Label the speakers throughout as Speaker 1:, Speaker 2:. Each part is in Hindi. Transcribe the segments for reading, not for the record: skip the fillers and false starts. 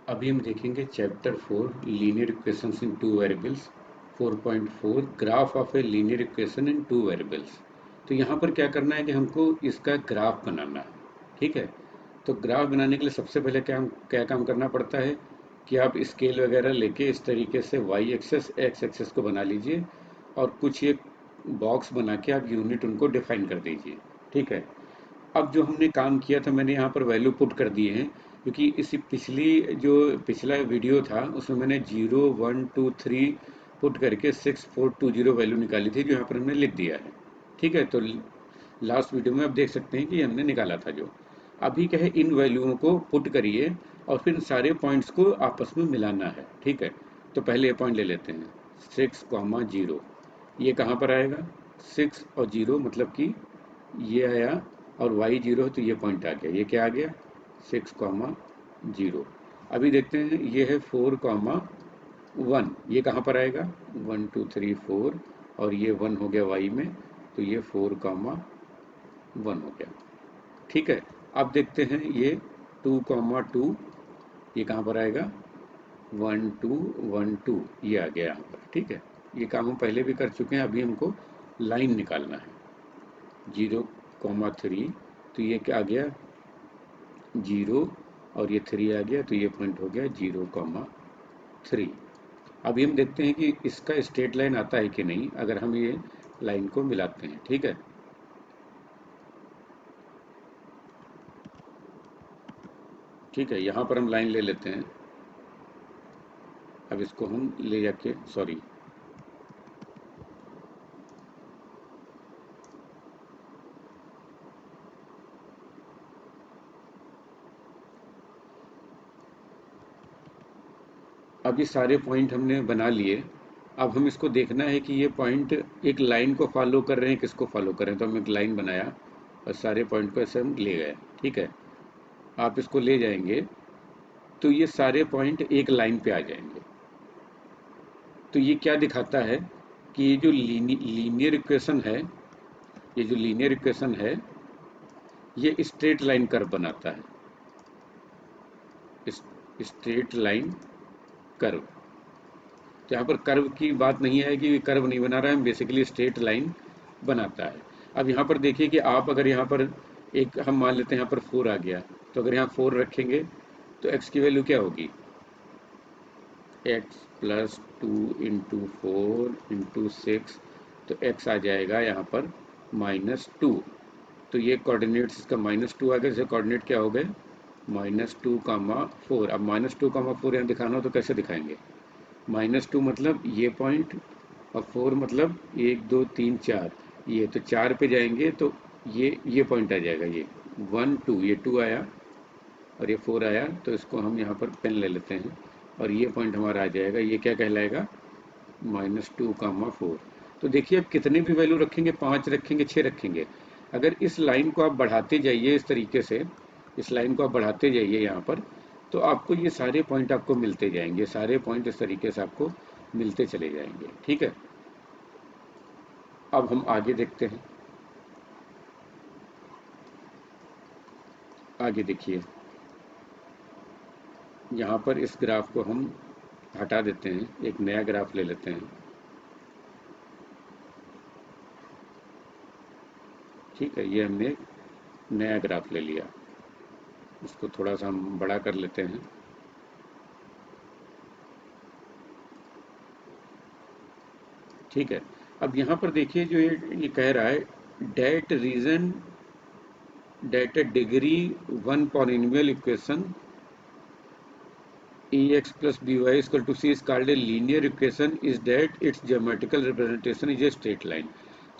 Speaker 1: अभी हम देखेंगे chapter 4 linear equations in two variables 4.4 graph of a linear equation in two variables. तो यहाँ पर क्या करना है कि हमको इसका ग्राफ बनाना है। ठीक है, तो ग्राफ बनाने के लिए सबसे पहले क्या काम करना पड़ता है कि आप स्केल वगैरह लेके इस तरीके से वाई एक्सेस एक्स एक्सेस को बना लीजिए और कुछ एक बॉक्स बना के आप यूनिट उनको डिफाइन कर दीजिए। ठीक है, अब जो हमने काम किया था मैंने यहाँ पर वैल्यू पुट कर दिए हैं, क्योंकि इसी पिछला वीडियो था उसमें मैंने 0 1 2 3 पुट करके 6 4 2 0 वैल्यू निकाली थी, जो यहाँ पर हमने लिख दिया है। ठीक है, तो लास्ट वीडियो में आप देख सकते हैं कि हमने निकाला था। जो अभी क्या है, इन वैल्यूओं को पुट करिए और फिर सारे पॉइंट्स को आपस में मिलाना है। ठीक है, तो पहले ये पॉइंट ले लेते हैं 6, 0। ये कहाँ पर आएगा? 6 और 0 मतलब कि ये आया, और y0 है तो ये पॉइंट आ गया। ये क्या आ गया? 6, 0। अभी देखते हैं, ये है 4, 1। ये कहाँ पर आएगा? 1 2 3 4, और ये 1 हो गया y में, तो ये 4, 1 हो गया। ठीक है, अब देखते हैं ये 2, 2, ये कहाँ पर आएगा? 1 2 1 2, ये आ गया यहाँ पर। ठीक है, ये काम हम पहले भी कर चुके हैं। अभी हमको लाइन निकालना है। 0, 3, तो ये क्या आ गया? 0, और ये 3 आ गया, तो ये पॉइंट हो गया 0, 3। अभी हम देखते हैं कि इसका स्ट्रेट लाइन आता है कि नहीं, अगर हम ये लाइन को मिलाते हैं। ठीक है, ठीक है, यहाँ पर हम लाइन ले लेते हैं। अब इसको हम ले जाके, सॉरी, अभी सारे पॉइंट हमने बना लिए। अब हम इसको देखना है कि ये पॉइंट एक लाइन को फॉलो कर रहे हैं, किसको फॉलो कर रहे हैं। तो हम एक लाइन बनाया और सारे पॉइंट को ऐसे हम ले गए। ठीक है, आप इसको ले जाएंगे तो ये सारे पॉइंट एक लाइन पे आ जाएंगे। तो ये क्या दिखाता है कि ये जो लीनियर इक्वेशन है, ये जो लीनियर इक्वेशन है, ये स्ट्रेट लाइन कर्व बनाता है। स्ट्रेट लाइन कर्व, तो यहाँ पर कर्व की बात नहीं है कि कर्व नहीं बना रहा है, बेसिकली स्ट्रेट लाइन बनाता है। अब यहाँ पर देखिए कि आप अगर यहाँ पर एक, हम मान लेते हैं यहाँ पर 4 आ गया, तो अगर यहाँ 4 रखेंगे तो x की वैल्यू क्या होगी? x प्लस 2 × 4 × 6, तो x आ जाएगा यहाँ पर -2। तो ये कोऑर्डिनेट्स इसका -2 आ गया। जैसे कोऑर्डिनेट क्या हो गए? -2, 4। अब -2, 4 यहाँ दिखाना हो तो कैसे दिखाएंगे? -2 मतलब ये पॉइंट, और 4 मतलब 1 2 3 4, ये तो 4 पे जाएंगे तो ये पॉइंट आ जाएगा। ये 1 2, ये 2 आया और ये 4 आया, तो इसको हम यहाँ पर पेन ले लेते हैं और ये पॉइंट हमारा आ जाएगा। ये क्या कहलाएगा? -2, 4। तो देखिए, आप कितने भी वैल्यू रखेंगे, 5 रखेंगे, 6 रखेंगे, अगर इस लाइन को आप बढ़ाते जाइए इस तरीके से, इस लाइन को आप बढ़ाते जाइए यहाँ पर, तो आपको ये सारे पॉइंट आपको मिलते जाएंगे। सारे पॉइंट इस तरीके से आपको मिलते चले जाएंगे। ठीक है, अब हम आगे देखते हैं। आगे देखिए, यहाँ पर इस ग्राफ को हम हटा देते हैं, एक नया ग्राफ ले लेते हैं। ठीक है, ये हमने एक नया ग्राफ ले लिया, इसको थोड़ा सा हम बड़ा कर लेते हैं। ठीक है, अब यहाँ पर देखिए, जो ये कह रहा है that reason that degree 1 polynomial equation ax plus by is equal to c is called a linear equation is that its geometrical representation is a straight line।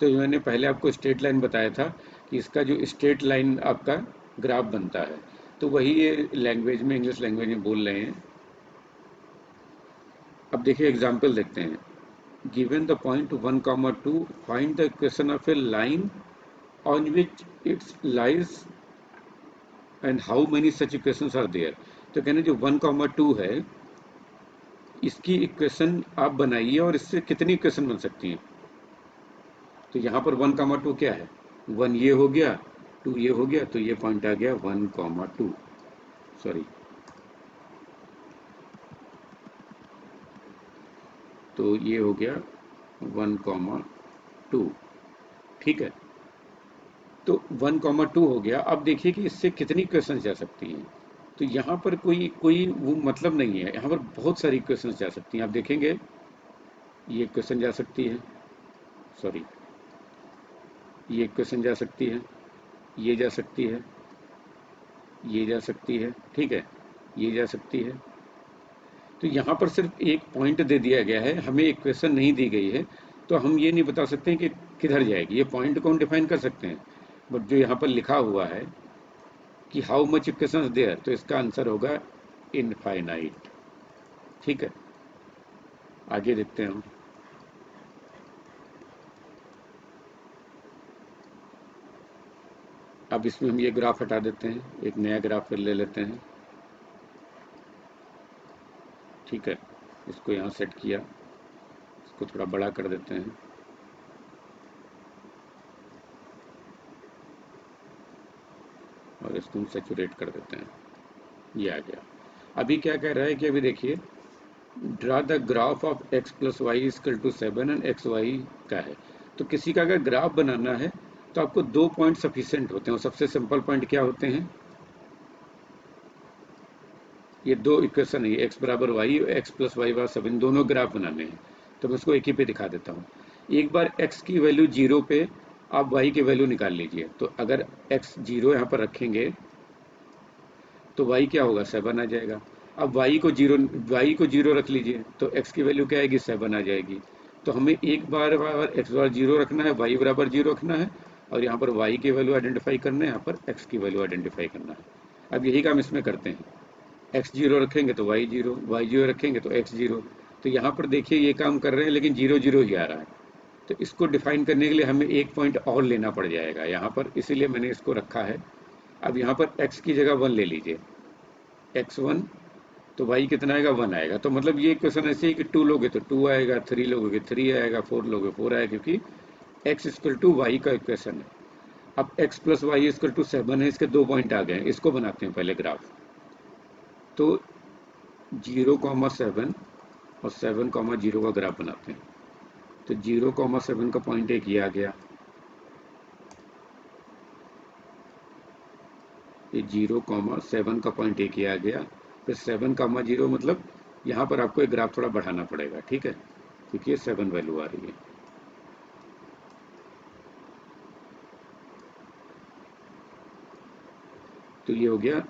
Speaker 1: तो मैंने पहले आपको स्ट्रेट लाइन बताया था कि इसका जो स्ट्रेट लाइन आपका ग्राफ बनता है, तो वही ये लैंग्वेज में, इंग्लिश लैंग्वेज में बोल रहे हैं। अब देखिए एग्जांपल देखते हैं। Given the point 1, 2, find the equation of a line on which its lies and how many such equations are there. तो कहने जो 1, 2 है, इसकी इक्वेशन आप बनाइए और इससे कितनी इक्वेशन बन सकती हैं। तो यहाँ पर 1, 2 क्या है? 1 ये हो गया, 2 ये हो गया, तो ये पॉइंट आ गया 1, 2। सॉरी, तो ये हो गया 1,2। ठीक है, तो 1,2 हो गया। अब देखिए कि इससे कितनी इक्वेशन जा सकती हैं। तो यहाँ पर कोई कोई वो मतलब नहीं है, यहाँ पर बहुत सारी इक्वेशन जा सकती हैं। आप देखेंगे ये इक्वेशन जा सकती है, सॉरी ये इक्वेशन जा सकती है, ये जा सकती है, ये जा सकती है, ठीक है, ये जा सकती है। तो यहाँ पर सिर्फ एक पॉइंट दे दिया गया है, हमें इक्वेशन नहीं दी गई है, तो हम ये नहीं बता सकते हैं कि किधर जाएगी। ये पॉइंट को हम डिफाइन कर सकते हैं, बट जो यहाँ पर लिखा हुआ है कि हाउ मच इक्वेशंस देयर, तो इसका आंसर होगा इनफाइनाइट। ठीक है, आगे देखते हैं हम। अब इसमें हम ये ग्राफ हटा देते हैं, एक नया ग्राफ फिर ले लेते हैं। ठीक है, इसको यहाँ सेट किया, इसको थोड़ा बड़ा कर देते हैं। और इसको हम सेचुरेट कर देते हैं, ये आ गया। अभी क्या कह रहा है कि अभी देखिए, draw the graph of x plus y equal to 7 and x y का है। तो किसी का अगर ग्राफ बनाना है तो आपको 2 पॉइंट सफिशिएंट होते हैं। सबसे सिंपल पॉइंट क्या होते हैं, ये दो इक्वेशन है, x बराबर वाई और x प्लस वाई बराबर 7, दोनों ग्राफ बनाने हैं। तो मैं इसको एक ही पे दिखा देता हूँ। एक बार x की वैल्यू 0 पे आप y की वैल्यू निकाल लीजिए। तो अगर x 0 यहाँ पर रखेंगे तो y क्या होगा, 7 आ जाएगा। अब y को जीरो रख लीजिए तो x की वैल्यू क्या आएगी, 7 आ जाएगी। तो हमें एक बार x बार 0 रखना है, y बराबर 0 रखना है, और यहाँ पर y की वैल्यू आइडेंटिफाई करना है, यहाँ पर x की वैल्यू आइडेंटिफाई करना है। अब यही काम इसमें करते हैं, x 0 रखेंगे तो y 0, y 0 रखेंगे तो x 0। तो यहाँ पर देखिए ये काम कर रहे हैं लेकिन 0 0 ही आ रहा है। तो इसको डिफाइन करने के लिए हमें एक पॉइंट और लेना पड़ जाएगा यहाँ पर, इसीलिए मैंने इसको रखा है। अब यहाँ पर x की जगह 1 ले लीजिए, x1, तो y कितना आएगा, 1 आएगा। तो मतलब ये क्वेश्चन ऐसे ही कि 2 लोगे तो 2 आएगा, 3 लोगे 3 आएगा, 4 लोगे 4 आएगा, क्योंकि x इक्वल टू वाई का इक्वेशन है। अब x plus y equal to 7 है, इसके 2 पॉइंट आ गए। इसको बनाते हैं पहले ग्राफ। तो 0,7 और 7,0 का ग्राफ बनाते हैं। तो 0,7 का पॉइंट एक ये आ गया, ये 0,7 का पॉइंट एक ये आ गया। फिर 7,0 मतलब यहाँ पर आपको एक ग्राफ थोड़ा बढ़ाना पड़ेगा, ठीक है, क्योंकि ये 7 वैल्यू आ रही है। तो ये हो गया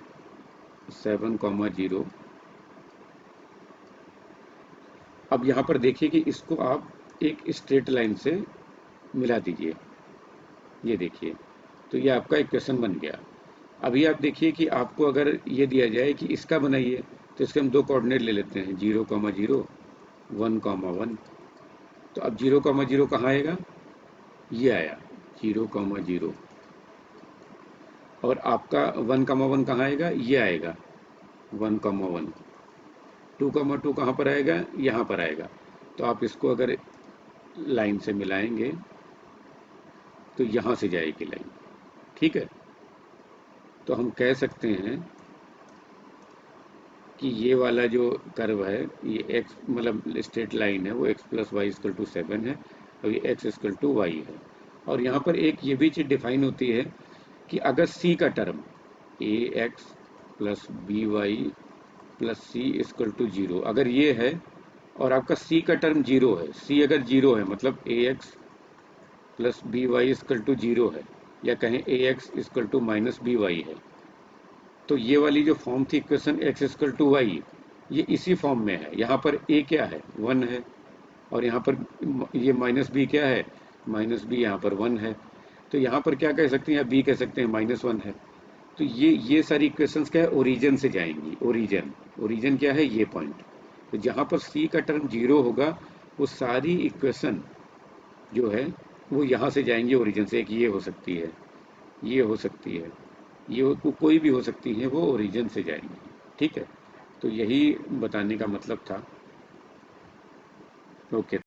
Speaker 1: 7,0। अब यहाँ पर देखिए कि इसको आप एक स्ट्रेट लाइन से मिला दीजिए, ये देखिए, तो ये आपका इक्वेशन बन गया। अभी आप देखिए कि आपको अगर ये दिया जाए कि इसका बनाइए, तो इसके हम दो कोऑर्डिनेट ले लेते हैं, 0,0, 1,1। तो अब 0,0 कहाँ आएगा, ये आया 0,0। और आपका 1,1 कहाँ आएगा, ये आएगा 1,1। 2,2 कहाँ पर आएगा, यहाँ पर आएगा। तो आप इसको अगर लाइन से मिलाएंगे तो यहाँ से जाएगी लाइन, ठीक है। तो हम कह सकते हैं कि ये वाला जो कर्व है, ये x मतलब स्ट्रेट लाइन है, वो x plus y equal to 7 है, और ये x इक्वल टू वाई है। और यहाँ पर एक ये भी चीज़ डिफाइन होती है कि अगर c का term ax plus b y plus c equal to 0 अगर ये है, और आपका c का टर्म 0 है, c अगर 0 है मतलब ax plus b y equal to 0 है, या कहें ax equal to minus b y है, तो ये वाली जो फॉर्म थी equation x equal to y, ये इसी फॉर्म में है। यहाँ पर a क्या है, 1 है, और यहाँ पर ये माइनस बी क्या है, माइनस बी यहाँ पर 1 है। तो यहाँ पर क्या कह सकते हैं, या b कह सकते हैं, -1 है। तो ये सारी इक्वेशंस क्या है, ओरिजिन से जाएंगी। ओरिजिन क्या है, ये पॉइंट। तो जहाँ पर c का टर्म 0 होगा, वो सारी इक्वेशन जो है वो यहाँ से जाएंगी ओरिजिन से। एक ये हो सकती है, ये हो सकती है, कोई भी हो सकती है, वो ओरिजिन से जाएंगी, ठीक है। तो यही बताने का मतलब था। ओके।